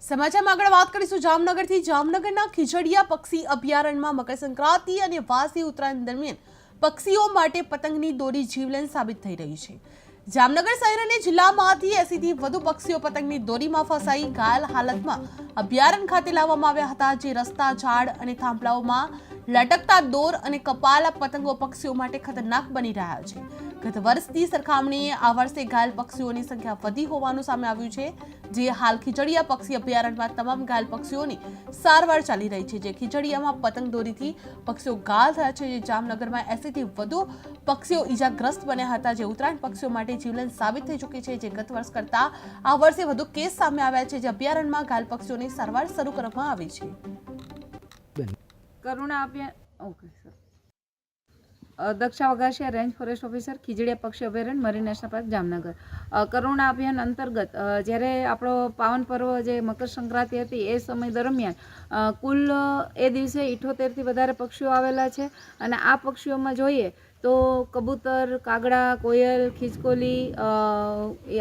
સમાચારમાં આગળ વાત કરીશું જામનગરથી। જામનગરના ખીજડીયા પક્ષી અભયારણ્યમાં મકર સંક્રાંતિ અને વાસી ઉત્તરાયણ દરમિયાન પક્ષીઓ માટે પતંગની દોરી જીવલેણ સાબિત થઈ રહી છે। જામનગર શહેર અને જિલ્લામાંથી 80થી વધુ પક્ષીઓ પતંગની દોરીમાં ફસાઈ ઘાયલ હાલતમાં અભયારણ્ય ખાતે લાવવામાં આવ્યા હતા, જે રસ્તા, ઝાડ અને થાંભલાઓમાં લટકતા દોર અને કપાયેલા પતંગો પક્ષીઓ માટે ખતરનાક બની રહ્યા છે। ગત વર્ષની સરખામણીએ આ વર્ષે ઘાયલ પક્ષીઓની સંખ્યા વધી હોવાનું સામે આવ્યું છે, જે હાલ ખીજડીયા પક્ષી અભયારણ્યમાં તમામ ઘાયલ પક્ષીઓની સારવાર ચાલી રહી છે। જે ખીજડીયામાં પતંગ દોરીથી પક્ષીઓ ઘાયલ થયા છે, જે જામનગરમાં 80થી વધુ પક્ષીઓ ઈજાગ્રસ્ત બન્યા હતા, જે ઉત્તરાયણ પક્ષીઓ માટે જીવલેણ સાબિત થઈ ચૂકી છે। જે ગત વર્ષ કરતા આ વર્ષે વધુ કેસ સામે આવ્યા છે, જે અભયારણ્યમાં ઘાયલ પક્ષીઓની સારવાર શરૂ કરવામાં આવી છે। કરુણા અભિયાન okay sir Daksha Vaghasiya range forest officer Khijadiya પક્ષી અભયારણ્ય મરીન નેશનલ પાર્ક જામનગર। કરુણા અભિયાન અંતર્ગત જ્યારે આપણો પાવન પર્વ જે મકર સંક્રાંતિ હતી એ સમય દરમિયાન કુલ એ દિવસે 78થી વધારે પક્ષીઓ આવેલા છે અને આ પક્ષીઓમાં જોઈએ તો કબૂતર, કાગડા, કોયલ, ખિસકોલી,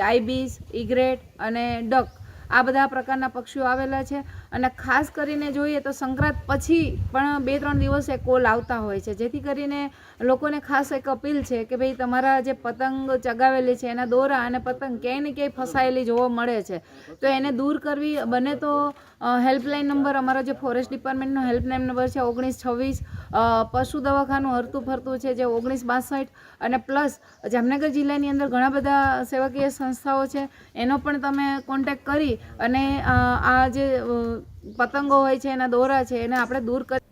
આઈબીસ, ઇગ્રેટ અને ડક આ બધા પ્રકારના પક્ષીઓ આવેલા છે। અને ખાસ કરીને જોઈએ તો સંક્રાંત પછી પણ 2-3 દિવસે કોલ આવતા હોય છે, જેથી કરીને લોકોને ખાસ એક અપીલ છે કે ભાઈ તમારા જે પતંગ ચગાવેલી છે એના દોરા અને પતંગ ક્યાંય ને ક્યાંય ફસાયેલી જોવા મળે છે, તો એને દૂર કરવી બને તો હેલ્પલાઇન નંબર અમારો જે ફોરેસ્ટ ડિપાર્ટમેન્ટનો હેલ્પલાઇન નંબર છે 1926, પશુ દવાખાનું હરતું ફરતું છે જે 1962 અને પ્લસ જામનગર જિલ્લાની અંદર ઘણા બધા સેવાકીય સંસ્થાઓ છે, એનો પણ તમે કોન્ટેક્ટ કરી અને આ જે પતંગો હોય છે એના દોરા છે એને આપણે દૂર કરી